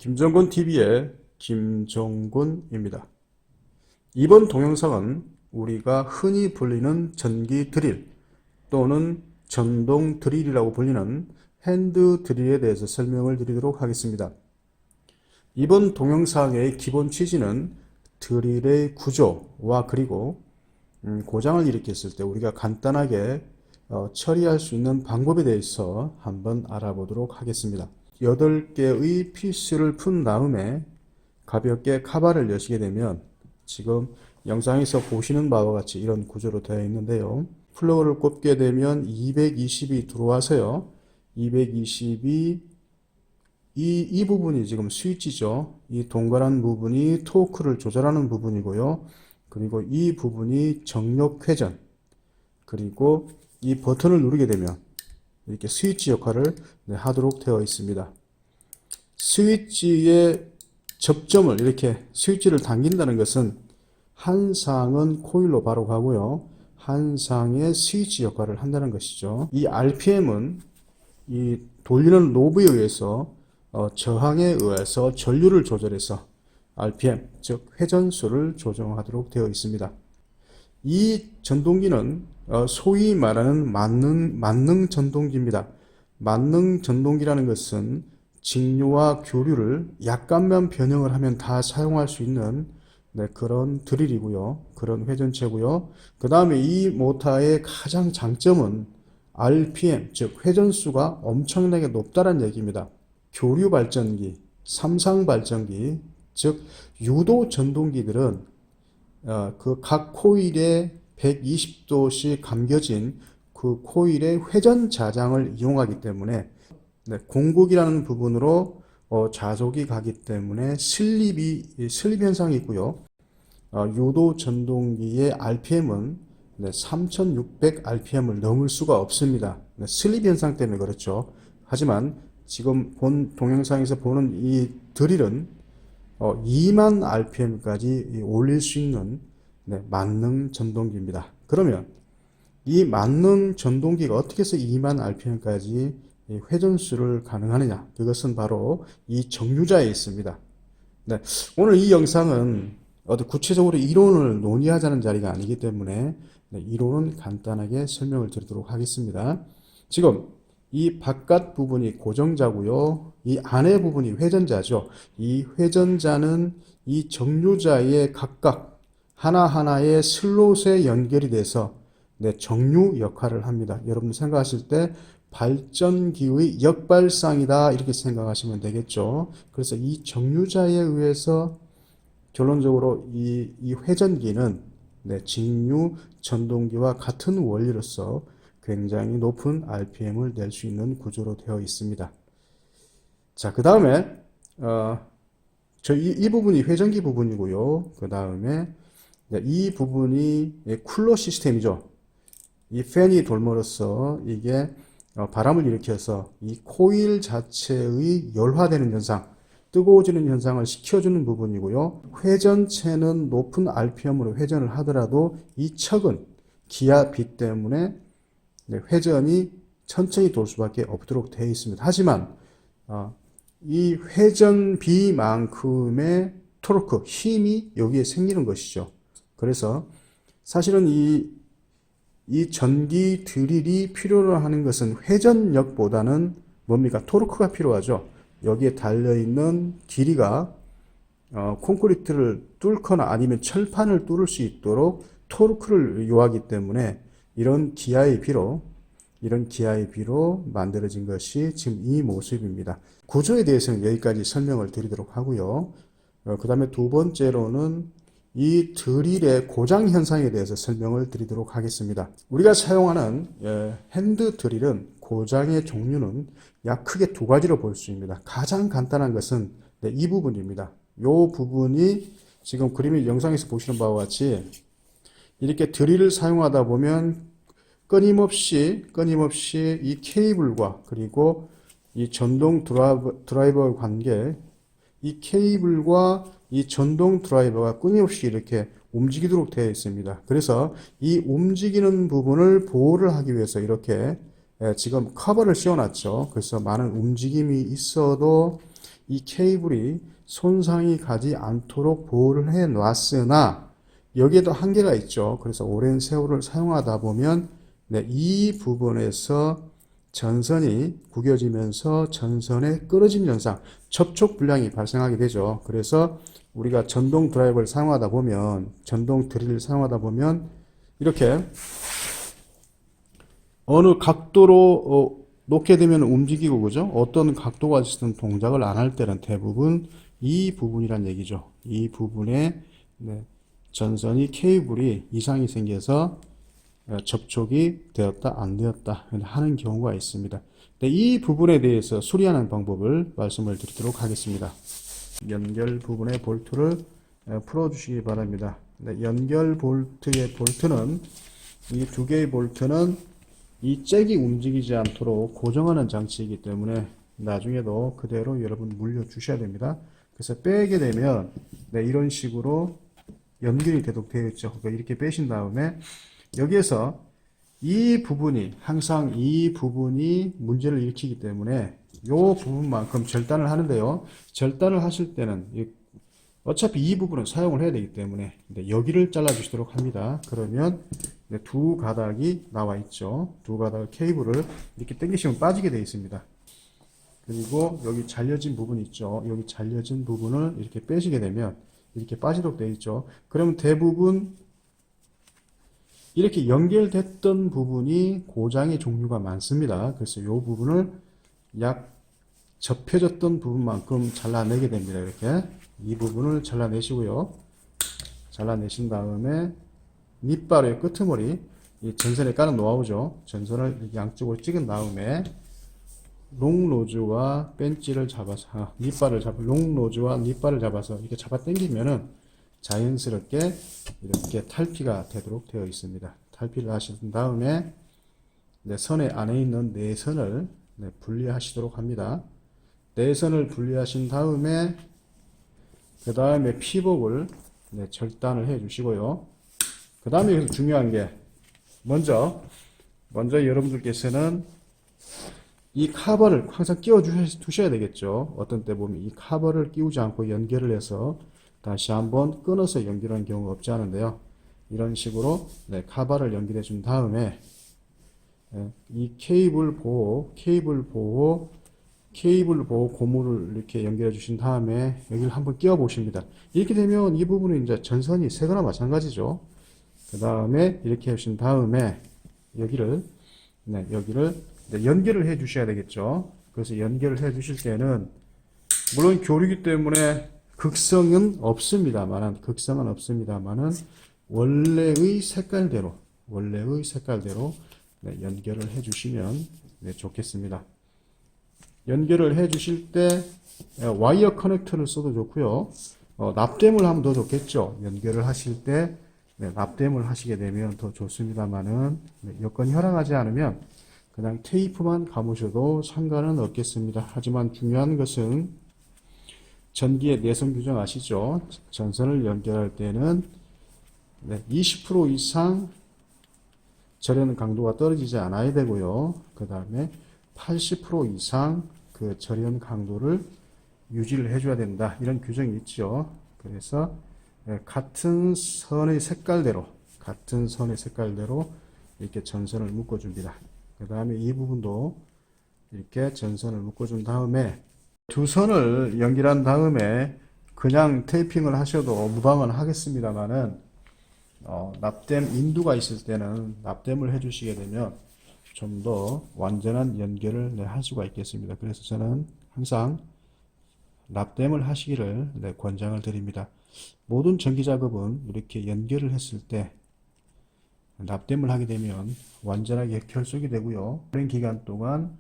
김정군 TV의 김정군입니다. 이번 동영상은 우리가 흔히 불리는 전기 드릴 또는 전동 드릴이라고 불리는 핸드 드릴에 대해서 설명을 드리도록 하겠습니다. 이번 동영상의 기본 취지는 드릴의 구조와 그리고 고장을 일으켰을 때 우리가 간단하게 처리할 수 있는 방법에 대해서 한번 알아보도록 하겠습니다. 8개의 피스를 푼 다음에 가볍게 카바를 여시게 되면 지금 영상에서 보시는 바와 같이 이런 구조로 되어 있는데요. 플러그를 꼽게 되면 220이 들어와서요. 220이 이 부분이 지금 스위치죠. 이 동그란 부분이 토크를 조절하는 부분이고요. 그리고 이 부분이 정력 회전, 그리고 이 버튼을 누르게 되면 이렇게 스위치 역할을 하도록 되어 있습니다. 스위치의 접점을 이렇게 스위치를 당긴다는 것은 한 쌍은 코일로 바로 가고요. 한 쌍의 스위치 역할을 한다는 것이죠. 이 RPM은 이 돌리는 노브에 의해서 저항에 의해서 전류를 조절해서 RPM, 즉 회전수를 조정하도록 되어 있습니다. 이 전동기는 소위 말하는 만능 전동기입니다. 만능 전동기라는 것은 직류와 교류를 약간만 변형을 하면 다 사용할 수 있는 그런 드릴이고요. 그런 회전체고요. 그 다음에 이 모터의 가장 장점은 RPM, 즉 회전수가 엄청나게 높다는 얘기입니다. 교류 발전기, 삼상 발전기, 즉 유도 전동기들은 그 각 코일에 120도씩 감겨진 그 코일의 회전 자장을 이용하기 때문에 공극이라는 부분으로 자족이 가기 때문에 슬립 현상이 있고요. 유도 전동기의 RPM은 3600 RPM을 넘을 수가 없습니다. 슬립 현상 때문에 그렇죠. 하지만 지금 본 동영상에서 보는 이 드릴은 2만 RPM까지 올릴 수 있는 만능 전동기입니다. 그러면 이 만능 전동기가 어떻게 해서 2만 RPM까지 회전수를 가능하느냐? 그것은 바로 이 정류자에 있습니다. 네, 오늘 이 영상은 구체적으로 이론을 논의하자는 자리가 아니기 때문에 이론은 간단하게 설명을 드리도록 하겠습니다. 지금 이 바깥 부분이 고정자고요. 이 안에 부분이 회전자죠. 이 회전자는 이 정류자의 각각 하나하나의 슬롯에 연결이 돼서 정류 역할을 합니다. 여러분 생각하실 때 발전기의 역발상이다 이렇게 생각하시면 되겠죠. 그래서 이 정류자에 의해서 결론적으로 이 회전기는 직류 전동기와 같은 원리로서 굉장히 높은 RPM을 낼 수 있는 구조로 되어 있습니다. 자, 그 다음에 이 부분이 회전기 부분이고요. 그 다음에 이 부분이 쿨러 시스템이죠. 이 팬이 돌므로써 이게 바람을 일으켜서 이 코일 자체의 열화되는 현상, 뜨거워지는 현상을 식혀주는 부분이고요. 회전체는 높은 RPM으로 회전을 하더라도 이 척은 기압비 때문에 회전이 천천히 돌 수밖에 없도록 되어 있습니다. 하지만 이 회전비만큼의 토르크, 힘이 여기에 생기는 것이죠. 그래서 사실은 이 전기 드릴이 필요로 하는 것은 회전력보다는 뭡니까? 토르크가 필요하죠. 여기에 달려있는 길이가 콘크리트를 뚫거나 아니면 철판을 뚫을 수 있도록 토르크를 요하기 때문에 이런 기아의 비로 만들어진 것이 지금 이 모습입니다. 구조에 대해서는 여기까지 설명을 드리도록 하고요. 그 다음에 두 번째로는 이 드릴의 고장 현상에 대해서 설명을 드리도록 하겠습니다. 우리가 사용하는 핸드 드릴은 고장의 종류는 약 크게 두 가지로 볼 수 있습니다. 가장 간단한 것은 이 부분입니다. 이 부분이 지금 그림의 영상에서 보시는 바와 같이 이렇게 드릴을 사용하다 보면 끊임없이 이 케이블과 그리고 이 전동 드라이버의 관계, 이 케이블과 이 전동 드라이버가 끊임없이 이렇게 움직이도록 되어 있습니다. 그래서 이 움직이는 부분을 보호를 하기 위해서 이렇게 지금 커버를 씌워놨죠. 그래서 많은 움직임이 있어도 이 케이블이 손상이 가지 않도록 보호를 해 놨으나 여기에도 한계가 있죠. 그래서 오랜 세월을 사용하다 보면 네, 이 부분에서 전선이 구겨지면서 전선에 끊어진 현상, 접촉 불량이 발생하게 되죠. 그래서 우리가 전동 드라이버를 사용하다 보면, 전동 드릴을 사용하다 보면 이렇게 어느 각도로 놓게 되면 움직이고, 그죠? 어떤 각도가 있으면 동작을 안 할 때는 대부분 이 부분이란 얘기죠. 이 부분에 네, 전선이 케이블이 이상이 생겨서 접촉이 되었다 안 되었다 하는 경우가 있습니다. 이 부분에 대해서 수리하는 방법을 말씀을 드리도록 하겠습니다. 연결 부분의 볼트를 풀어 주시기 바랍니다. 연결 볼트의 볼트는 이 두 개의 볼트는 이 잭이 움직이지 않도록 고정하는 장치이기 때문에 나중에도 그대로 여러분 물려 주셔야 됩니다. 그래서 빼게 되면 이런 식으로 연결이 되도록 되어 있죠. 그러니까 이렇게 빼신 다음에 여기에서 이 부분이 항상 이 부분이 문제를 일으키기 때문에 이 부분만큼 절단을 하는데요. 절단을 하실 때는 어차피 이 부분은 사용을 해야 되기 때문에 여기를 잘라 주시도록 합니다. 그러면 두 가닥이 나와 있죠. 두 가닥 케이블을 이렇게 당기시면 빠지게 되어 있습니다. 그리고 여기 잘려진 부분 있죠. 여기 잘려진 부분을 이렇게 빼시게 되면 이렇게 빠지도록 되어 있죠. 그러면 대부분 이렇게 연결됐던 부분이 고장의 종류가 많습니다. 그래서 이 부분을 약 접혀졌던 부분만큼 잘라내게 됩니다. 이렇게 이 부분을 잘라내시고요. 잘라내신 다음에 밑발의 끄트머리, 이 전선에 까는 노하우죠. 전선을 양쪽으로 찍은 다음에 롱로즈와 벤치를 잡아서 밑발을 롱로즈와 밑발을 잡아서 이렇게 잡아 당기면은 자연스럽게 이렇게 탈피가 되도록 되어 있습니다. 탈피를 하신 다음에 선의 안에 있는 내선을 분리하시도록 합니다. 내선을 분리하신 다음에 그 다음에 피복을 절단을 해 주시고요. 그 다음에 여기서 중요한 게 먼저 여러분들께서는 이 카버를 항상 끼워 두셔야 되겠죠. 어떤 때 보면 이 카버를 끼우지 않고 연결을 해서 다시 한번 끊어서 연결하는 경우가 없지 않은데요. 이런 식으로 카버를 연결해 준 다음에 이 케이블 보호 고무를 이렇게 연결해 주신 다음에 여기를 한번 끼워 보십니다. 이렇게 되면 이 부분은 이제 전선이 새거나 마찬가지죠. 그 다음에 이렇게 해주신 다음에 여기를 연결을 해 주셔야 되겠죠. 그래서 연결을 해 주실 때는 물론 교류기 때문에 극성은 없습니다만은 원래의 색깔대로 연결을 해 주시면 좋겠습니다. 연결을 해 주실 때 와이어 커넥터를 써도 좋고요. 납땜을 하면 더 좋겠죠. 연결을 하실 때 납땜을 하시게 되면 더 좋습니다만은 여건이 허락하지 않으면 그냥 테이프만 감으셔도 상관은 없겠습니다. 하지만 중요한 것은 전기의 내선 규정 아시죠? 전선을 연결할 때는 20% 이상 절연 강도가 떨어지지 않아야 되고요. 그 다음에 80% 이상 그 절연 강도를 유지를 해줘야 된다. 이런 규정이 있죠. 그래서 같은 선의 색깔대로 이렇게 전선을 묶어줍니다. 그 다음에 이 부분도 이렇게 전선을 묶어준 다음에 두 선을 연결한 다음에 그냥 테이핑을 하셔도 무방은 하겠습니다만은 납땜 인두가 있을 때는 납땜을 해주시게 되면 좀 더 완전한 연결을 할 수가 있겠습니다. 그래서 저는 항상 납땜을 하시기를 권장을 드립니다. 모든 전기 작업은 이렇게 연결을 했을 때 납땜을 하게 되면 완전하게 결속이 되고요. 오랜 기간 동안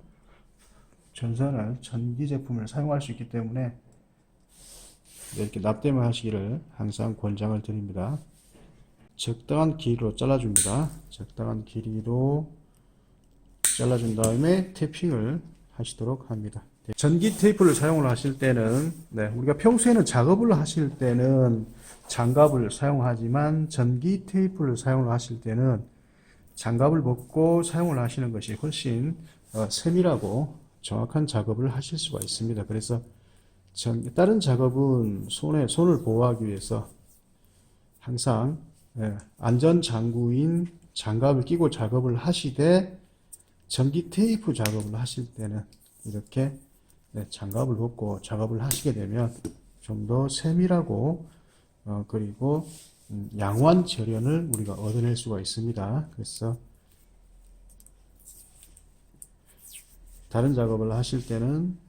전기 제품을 사용할 수 있기 때문에 이렇게 납땜을 하시기를 항상 권장을 드립니다. 적당한 길이로 잘라줍니다. 적당한 길이로 잘라준 다음에 테이핑을 하시도록 합니다. 전기 테이프를 사용을 하실 때는 우리가 평소에는 작업을 하실 때는 장갑을 사용하지만 전기 테이프를 사용을 하실 때는 장갑을 벗고 사용을 하시는 것이 훨씬 세밀하고 정확한 작업을 하실 수가 있습니다. 그래서 다른 작업은 손을 보호하기 위해서 항상 안전장구인 장갑을 끼고 작업을 하시되 전기 테이프 작업을 하실 때는 이렇게 장갑을 벗고 작업을 하시게 되면 좀 더 세밀하고 그리고 양호한 절연을 우리가 얻어낼 수가 있습니다. 그래서 다른 작업을 하실 때는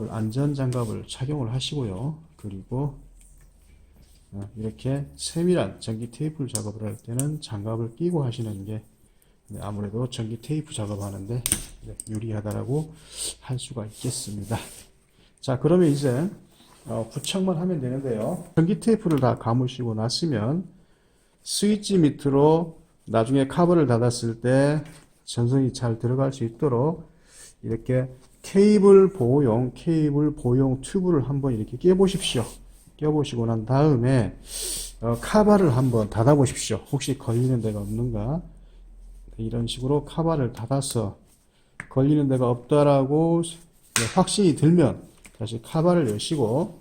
안전장갑을 착용을 하시고요. 그리고 이렇게 세밀한 전기 테이프 작업을 할 때는 장갑을 끼고 하시는 게 아무래도 전기 테이프 작업하는데 유리하다라고 할 수가 있겠습니다. 자, 그러면 이제 부착만 하면 되는데요. 전기 테이프를 다 감으시고 났으면 스위치 밑으로 나중에 카버를 닫았을 때 전선이 잘 들어갈 수 있도록 이렇게 케이블 보호용 튜브를 한번 이렇게 껴보십시오. 껴보시고 난 다음에 카바를 한번 닫아 보십시오. 혹시 걸리는 데가 없는가? 이런 식으로 카바를 닫아서 걸리는 데가 없다라고 확신이 들면 다시 카바를 여시고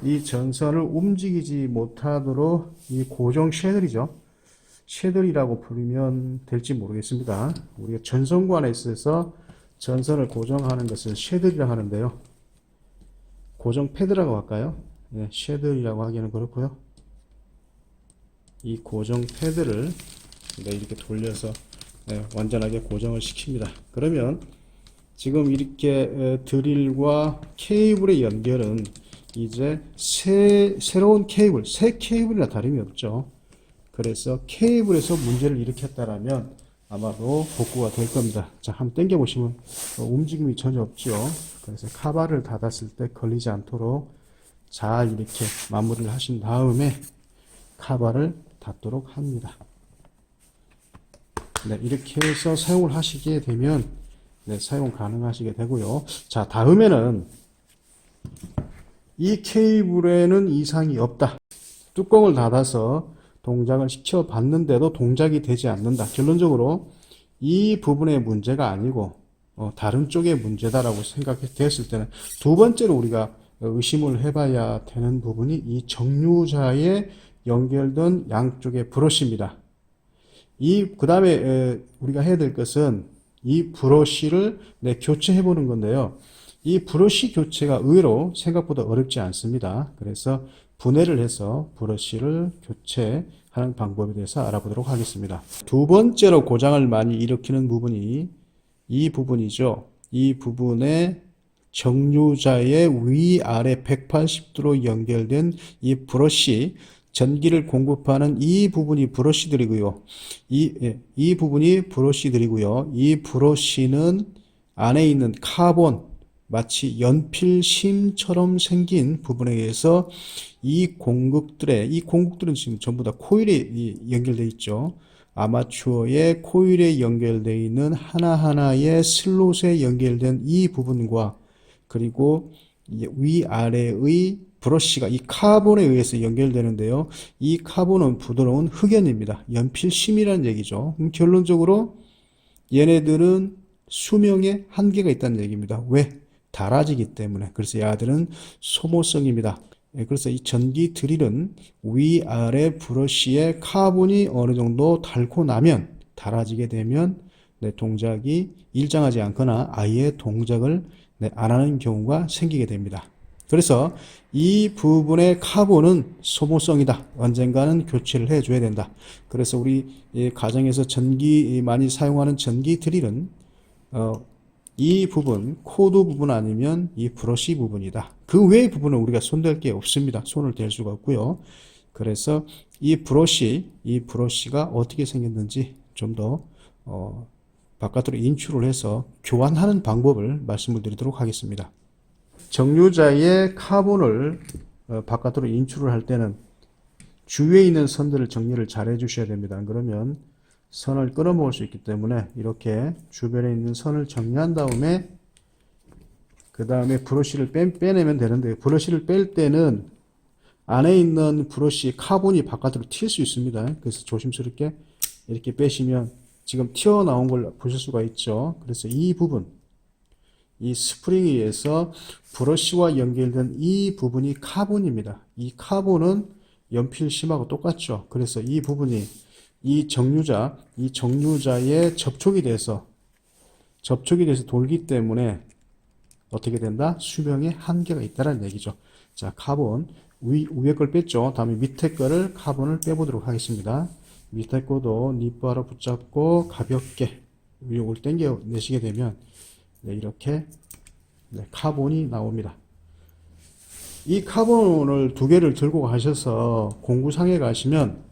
이 전선을 움직이지 못하도록 이 고정 쉐들이죠. 쉐들이라고 부르면 될지 모르겠습니다. 우리가 전선관에 있어서 전선을 고정하는 것을 쉐들이라고 하는데요. 고정 패드라고 할까요? 네, 쉐들이라고 하기는 그렇고요. 이 고정 패드를 이렇게 돌려서 완전하게 고정을 시킵니다. 그러면 지금 이렇게 드릴과 케이블의 연결은 이제 새로운 케이블, 새 케이블이나 다름이 없죠. 그래서 케이블에서 문제를 일으켰다라면 아마도 복구가 될 겁니다. 자, 한번 당겨 보시면 움직임이 전혀 없죠. 그래서 카바를 닫았을 때 걸리지 않도록 잘 이렇게 마무리를 하신 다음에 카바를 닫도록 합니다. 네, 이렇게 해서 사용을 하시게 되면 사용 가능하시게 되고요. 자, 다음에는 이 케이블에는 이상이 없다. 뚜껑을 닫아서 동작을 시켜 봤는데도 동작이 되지 않는다. 결론적으로 이 부분의 문제가 아니고 다른 쪽의 문제다라고 생각됐을 때는 두 번째로 우리가 의심을 해봐야 되는 부분이 이 정류자에 연결된 양쪽의 브러쉬입니다. 그 다음에 우리가 해야 될 것은 이 브러쉬를 교체해 보는 건데요. 이 브러쉬 교체가 의외로 생각보다 어렵지 않습니다. 그래서 분해를 해서 브러쉬를 교체하는 방법에 대해서 알아보도록 하겠습니다. 두 번째로 고장을 많이 일으키는 부분이 이 부분이죠. 이 부분에 정류자의 위아래 180도로 연결된 이 브러쉬, 전기를 공급하는 이 부분이 브러쉬들이고요. 이 부분이 브러쉬들이고요. 이 브러쉬는 안에 있는 카본, 마치 연필심처럼 생긴 부분에 의해서 이 공국들은 지금 전부 다 코일에 연결되어 있죠. 아마추어의 코일에 연결되어 있는 하나하나의 슬롯에 연결된 이 부분과 그리고 위아래의 브러쉬가 이 카본에 의해서 연결되는데요. 이 카본은 부드러운 흑연입니다. 연필심이라는 얘기죠. 결론적으로 얘네들은 수명에 한계가 있다는 얘기입니다. 왜? 닳아지기 때문에. 그래서 얘들은 소모성입니다. 그래서 이 전기 드릴은 위아래 브러쉬의 카본이 어느 정도 닳고 나면, 닳아지게 되면 동작이 일정하지 않거나 아예 동작을 안 하는 경우가 생기게 됩니다. 그래서 이 부분의 카본은 소모성이다. 언젠가는 교체를 해줘야 된다. 그래서 우리 가정에서 많이 사용하는 전기 드릴은 이 부분, 코드 부분 아니면 이 브러쉬 부분이다. 그 외의 부분은 우리가 손댈 게 없습니다. 손을 댈 수가 없고요. 그래서 이 브러쉬가 어떻게 생겼는지 좀 더 바깥으로 인출을 해서 교환하는 방법을 말씀을 드리도록 하겠습니다. 정류자의 카본을 바깥으로 인출을 할 때는 주위에 있는 선들을 정리를 잘 해주셔야 됩니다. 그러면 선을 끌어모을 수 있기 때문에 이렇게 주변에 있는 선을 정리한 다음에 그 다음에 브러쉬를 빼내면 되는데, 브러쉬를 뺄 때는 안에 있는 브러쉬 카본이 바깥으로 튈 수 있습니다. 그래서 조심스럽게 이렇게 빼시면 지금 튀어나온 걸 보실 수가 있죠. 그래서 이 부분, 이 스프링에 의해서 브러쉬와 연결된 이 부분이 카본입니다. 이 카본은 연필심하고 똑같죠. 그래서 이 부분이 이 정류자에 접촉이 돼서 돌기 때문에 어떻게 된다? 수명에 한계가 있다는 얘기죠. 자, 카본 위에 걸 뺐죠. 다음에 밑에 거를 카본을 빼보도록 하겠습니다. 밑에 거도 니바로 붙잡고 가볍게 위로 당겨 내시게 되면 네, 이렇게 네, 카본이 나옵니다. 이 카본을 두 개를 들고 가셔서 공구상에 가시면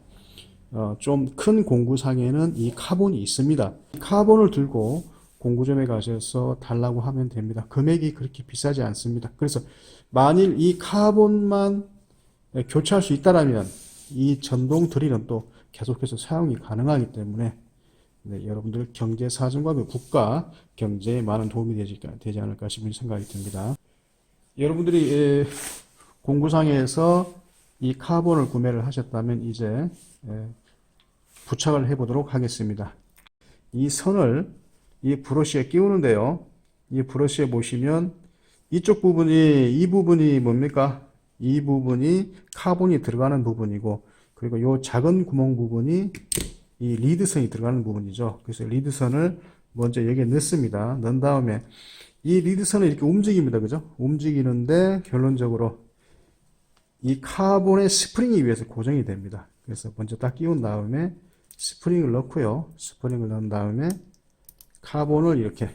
좀 큰 공구상에는 이 카본이 있습니다. 카본을 들고 공구점에 가셔서 달라고 하면 됩니다. 금액이 그렇게 비싸지 않습니다. 그래서 만일 이 카본만 교체할 수 있다면 이 전동 드릴은 또 계속해서 사용이 가능하기 때문에 네, 여러분들 경제 사정과 국가 경제에 많은 도움이 되지 않을까 싶은 생각이 듭니다. 여러분들이 공구상에서 이 카본을 구매를 하셨다면 이제 부착을 해 보도록 하겠습니다. 이 선을 이 브러쉬에 끼우는데요. 이 브러쉬에 보시면 이쪽 부분이 이 부분이 뭡니까? 이 부분이 카본이 들어가는 부분이고 그리고 이 작은 구멍 부분이 이 리드선이 들어가는 부분이죠. 그래서 리드선을 먼저 여기에 넣습니다. 넣은 다음에 이 리드선을 이렇게 움직입니다. 그죠? 움직이는데 결론적으로 이 카본의 스프링에 의해서 고정이 됩니다. 그래서 먼저 딱 끼운 다음에 스프링을 넣고요. 스프링을 넣은 다음에 카본을 이렇게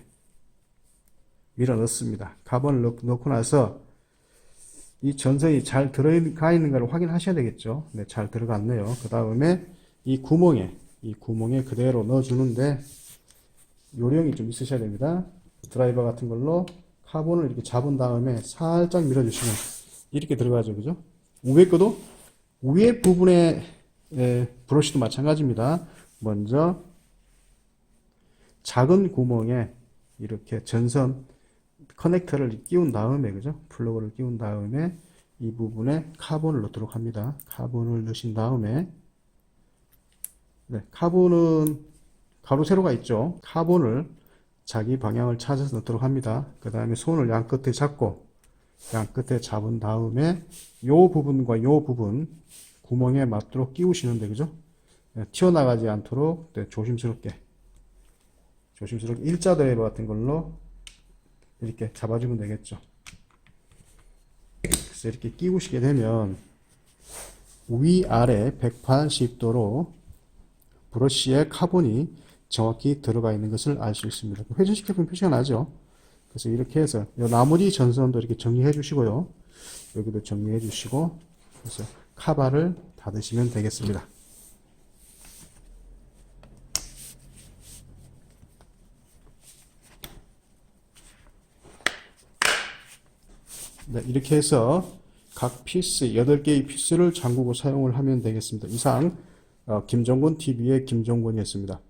밀어 넣습니다. 카본을 넣고 나서 이 전선이 잘 들어가 있는가를 확인하셔야 되겠죠. 네, 잘 들어갔네요. 그 다음에 이 구멍에 그대로 넣어주는데 요령이 좀 있으셔야 됩니다. 드라이버 같은 걸로 카본을 이렇게 잡은 다음에 살짝 밀어주시면 이렇게 들어가죠. 그죠? 위에 거도 위에 부분에 브러쉬도 마찬가지입니다. 먼저 작은 구멍에 이렇게 전선 커넥터를 끼운 다음에 그죠? 플러그를 끼운 다음에 이 부분에 카본을 넣도록 합니다. 카본을 넣으신 다음에 네, 카본은 가로 세로가 있죠. 카본을 자기 방향을 찾아서 넣도록 합니다. 그 다음에 손을 양 끝에 잡고 양 끝에 잡은 다음에 요 부분과 요 부분 구멍에 맞도록 끼우시는데 그죠? 네, 튀어나가지 않도록 네, 조심스럽게 일자 드라이버 같은 걸로 이렇게 잡아주면 되겠죠. 그래서 이렇게 끼우시게 되면 위아래 180도로 브러쉬에 카본이 정확히 들어가 있는 것을 알 수 있습니다. 회전시켜보면 표시가 나죠. 그래서 이렇게 해서 나머지 전선도 이렇게 정리해 주시고요. 여기도 정리해 주시고 그래서 카바를 닫으시면 되겠습니다. 네, 이렇게 해서 각 피스 8개의 피스를 잠그고 사용을 하면 되겠습니다. 이상 김종군 TV의 김종군이었습니다.